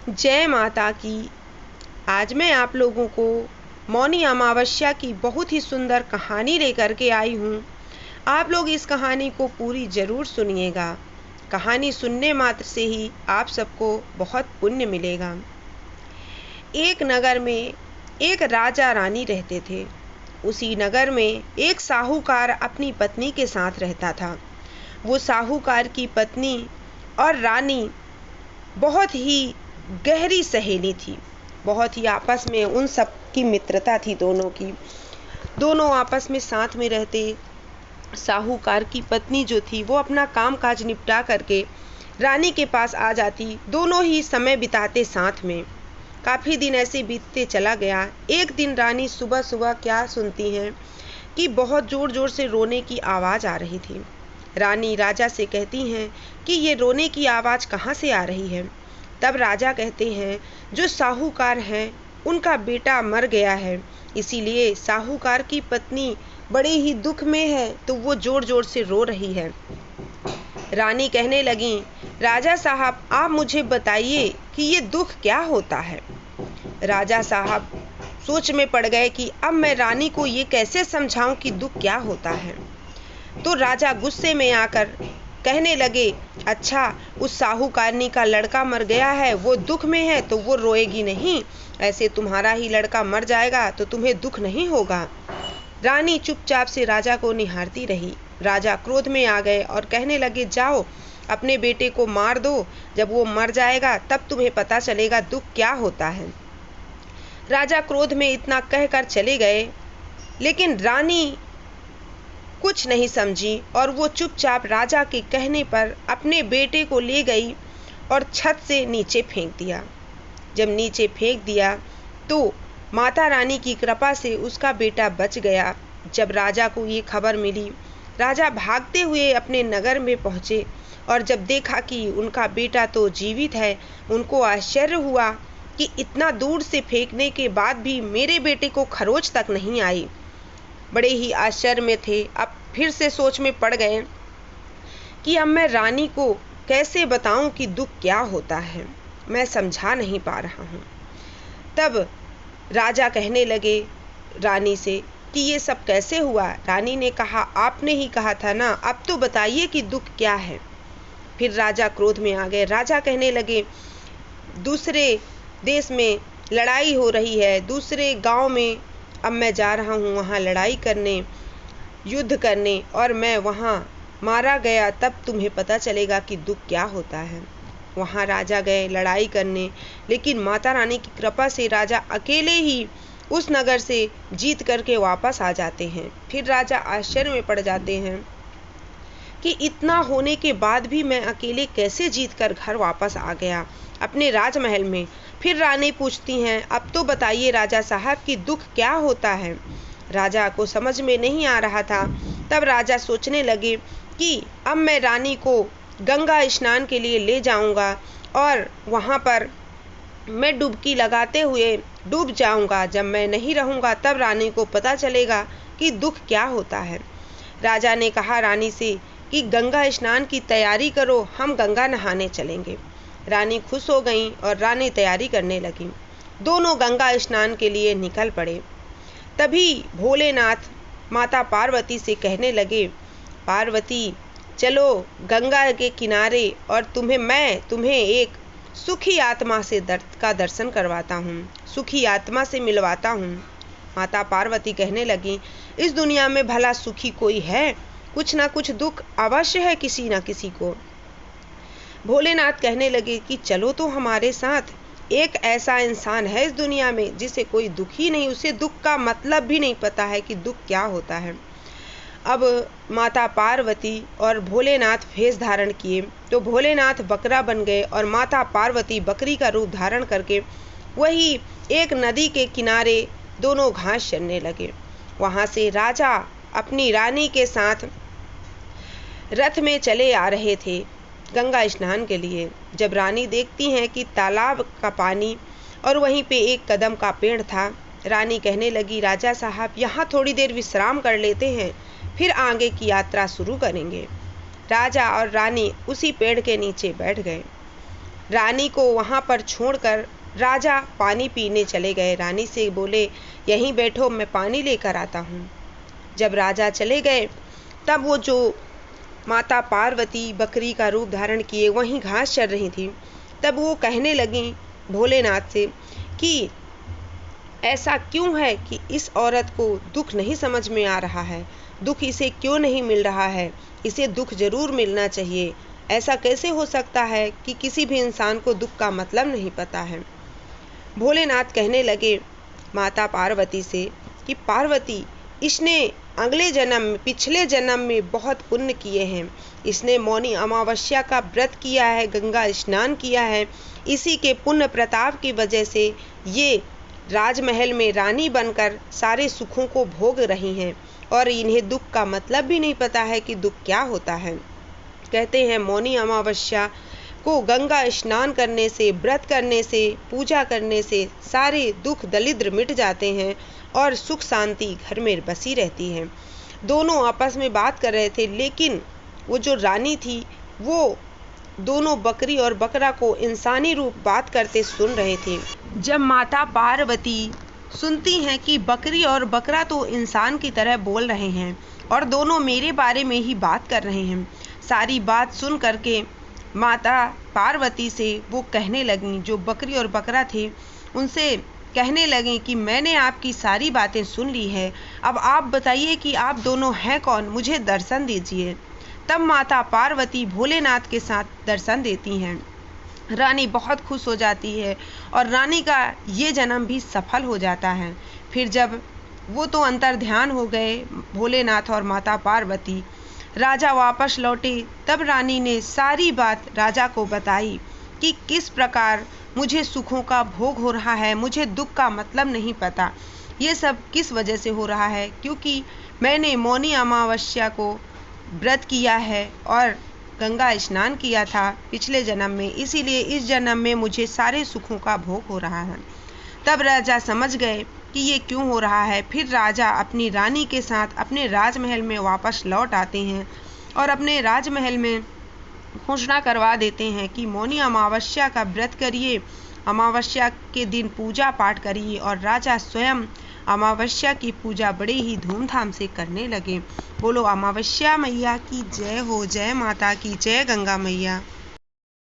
जय माता की। आज मैं आप लोगों को मौनी अमावस्या की बहुत ही सुंदर कहानी लेकर के आई हूँ। आप लोग इस कहानी को पूरी ज़रूर सुनिएगा। कहानी सुनने मात्र से ही आप सबको बहुत पुण्य मिलेगा। एक नगर में एक राजा रानी रहते थे। उसी नगर में एक साहूकार अपनी पत्नी के साथ रहता था। वो साहूकार की पत्नी और रानी बहुत ही गहरी सहेली थी। बहुत ही आपस में उन सब की मित्रता थी दोनों की। दोनों आपस में साथ में रहते। साहूकार की पत्नी जो थी वो अपना काम काज निपटा करके रानी के पास आ जाती। दोनों ही समय बिताते साथ में। काफ़ी दिन ऐसे बीतते चला गया। एक दिन रानी सुबह सुबह क्या सुनती हैं कि बहुत ज़ोर ज़ोर से रोने की आवाज़ आ रही थी। रानी राजा से कहती हैं कि ये रोने की आवाज़ कहाँ से आ रही है। तब राजा कहते हैं जो साहूकार हैं उनका बेटा मर गया है, इसीलिए साहूकार की पत्नी बड़े ही दुख में है तो वो ज़ोर ज़ोर से रो रही है। रानी कहने लगी, राजा साहब आप मुझे बताइए कि ये दुख क्या होता है। राजा साहब सोच में पड़ गए कि अब मैं रानी को ये कैसे समझाऊं कि दुख क्या होता है। तो राजा गुस्से में आकर कहने लगे, अच्छा उस साहूकारनी का लड़का मर गया है, वो दुख में है तो वो रोएगी नहीं, ऐसे तुम्हारा ही लड़का मर जाएगा तो तुम्हें दुख नहीं होगा। रानी चुपचाप से राजा को निहारती रही। राजा क्रोध में आ गए और कहने लगे, जाओ अपने बेटे को मार दो, जब वो मर जाएगा तब तुम्हें पता चलेगा दुख क्या होता है। राजा क्रोध में इतना कहकर चले गए, लेकिन रानी कुछ नहीं समझी और वो चुपचाप राजा के कहने पर अपने बेटे को ले गई और छत से नीचे फेंक दिया। जब नीचे फेंक दिया तो माता रानी की कृपा से उसका बेटा बच गया। जब राजा को ये खबर मिली, राजा भागते हुए अपने नगर में पहुँचे और जब देखा कि उनका बेटा तो जीवित है, उनको आश्चर्य हुआ कि इतना दूर से फेंकने के बाद भी मेरे बेटे को खरोच तक नहीं आई। बड़े ही आश्चर्य में थे। अब फिर से सोच में पड़ गए कि अब मैं रानी को कैसे बताऊं कि दुख क्या होता है, मैं समझा नहीं पा रहा हूं। तब राजा कहने लगे रानी से कि ये सब कैसे हुआ। रानी ने कहा, आपने ही कहा था ना, अब तो बताइए कि दुख क्या है। फिर राजा क्रोध में आ गए। राजा कहने लगे, दूसरे देश में लड़ाई हो रही है, दूसरे गांव में अब मैं जा रहा हूँ वहाँ लड़ाई करने, युद्ध करने, और मैं वहाँ मारा गया तब तुम्हें पता चलेगा कि दुख क्या होता है। वहाँ राजा गए लड़ाई करने, लेकिन माता रानी की कृपा से राजा अकेले ही उस नगर से जीत करके वापस आ जाते हैं। फिर राजा आश्चर्य में पड़ जाते हैं कि इतना होने के बाद भी मैं अकेले कैसे जीत कर घर वापस आ गया अपने राजमहल में। फिर रानी पूछती हैं, अब तो बताइए राजा साहब कि दुख क्या होता है। राजा को समझ में नहीं आ रहा था। तब राजा सोचने लगे कि अब मैं रानी को गंगा स्नान के लिए ले जाऊंगा और वहाँ पर मैं डुबकी लगाते हुए डूब जाऊंगा। जब मैं नहीं रहूंगा तब रानी को पता चलेगा कि दुख क्या होता है। राजा ने कहा रानी से कि गंगा स्नान की तैयारी करो, हम गंगा नहाने चलेंगे। रानी खुश हो गई और रानी तैयारी करने लगी। दोनों गंगा स्नान के लिए निकल पड़े। तभी भोलेनाथ माता पार्वती से कहने लगे, पार्वती चलो गंगा के किनारे और मैं तुम्हें एक सुखी आत्मा से का दर्शन करवाता हूँ, सुखी आत्मा से मिलवाता हूँ। माता पार्वती कहने लगी, इस दुनिया में भला सुखी कोई है? कुछ ना कुछ दुख अवश्य है किसी ना किसी को। भोलेनाथ कहने लगे कि चलो तो हमारे साथ। एक ऐसा इंसान है इस दुनिया में जिसे कोई दुख ही नहीं, उसे दुख का मतलब भी नहीं पता है कि दुख क्या होता है। अब माता पार्वती और भोलेनाथ भेष धारण किए तो भोलेनाथ बकरा बन गए और माता पार्वती बकरी का रूप धारण करके वही एक नदी के किनारे दोनों घास चरने लगे। वहाँ से राजा अपनी रानी के साथ रथ में चले आ रहे थे गंगा स्नान के लिए। जब रानी देखती हैं कि तालाब का पानी और वहीं पे एक कदम का पेड़ था, रानी कहने लगी, राजा साहब यहाँ थोड़ी देर विश्राम कर लेते हैं, फिर आगे की यात्रा शुरू करेंगे। राजा और रानी उसी पेड़ के नीचे बैठ गए। रानी को वहाँ पर छोड़कर राजा पानी पीने चले गए। रानी से बोले, यहीं बैठो, मैं पानी लेकर आता हूँ। जब राजा चले गए तब वो जो माता पार्वती बकरी का रूप धारण किए वहीं घास चर रही थी, तब वो कहने लगी भोलेनाथ से कि ऐसा क्यों है कि इस औरत को दुख नहीं समझ में आ रहा है, दुख इसे क्यों नहीं मिल रहा है, इसे दुख जरूर मिलना चाहिए। ऐसा कैसे हो सकता है कि किसी भी इंसान को दुख का मतलब नहीं पता है। भोलेनाथ कहने लगे माता पार्वती से कि पार्वती, इसने अगले जन्म पिछले जन्म में बहुत पुण्य किए हैं, इसने मौनी अमावस्या का व्रत किया है, गंगा स्नान किया है, इसी के पुण्य प्रताप की वजह से ये राजमहल में रानी बनकर सारे सुखों को भोग रही हैं और इन्हें दुख का मतलब भी नहीं पता है कि दुख क्या होता है। कहते हैं मौनी अमावस्या को गंगा स्नान करने से, व्रत करने से, पूजा करने से सारे दुख दरिद्र मिट जाते हैं और सुख शांति घर में बसी रहती है। दोनों आपस में बात कर रहे थे, लेकिन वो जो रानी थी वो दोनों बकरी और बकरा को इंसानी रूप बात करते सुन रहे थे। जब माता पार्वती सुनती हैं कि बकरी और बकरा तो इंसान की तरह बोल रहे हैं और दोनों मेरे बारे में ही बात कर रहे हैं, सारी बात सुन करके माता पार्वती से वो कहने लगी, जो बकरी और बकरा थे उनसे कहने लगी कि मैंने आपकी सारी बातें सुन ली है, अब आप बताइए कि आप दोनों हैं कौन, मुझे दर्शन दीजिए। तब माता पार्वती भोलेनाथ के साथ दर्शन देती हैं। रानी बहुत खुश हो जाती है और रानी का ये जन्म भी सफल हो जाता है। फिर जब वो तो अंतर ध्यान हो गए भोलेनाथ और माता पार्वती, राजा वापस लौटे, तब रानी ने सारी बात राजा को बताई कि किस प्रकार मुझे सुखों का भोग हो रहा है, मुझे दुख का मतलब नहीं पता, ये सब किस वजह से हो रहा है, क्योंकि मैंने मौनी अमावस्या को व्रत किया है और गंगा स्नान किया था पिछले जन्म में, इसीलिए इस जन्म में मुझे सारे सुखों का भोग हो रहा है। तब राजा समझ गए कि ये क्यों हो रहा है। फिर राजा अपनी रानी के साथ अपने राजमहल में वापस लौट आते हैं और अपने राजमहल में घोषणा करवा देते हैं कि मौनी अमावस्या का व्रत करिए, अमावस्या के दिन पूजा पाठ करिए, और राजा स्वयं अमावस्या की पूजा बड़े ही धूमधाम से करने लगे। बोलो अमावस्या मैया की जय हो, जय माता की जय, गंगा मैया।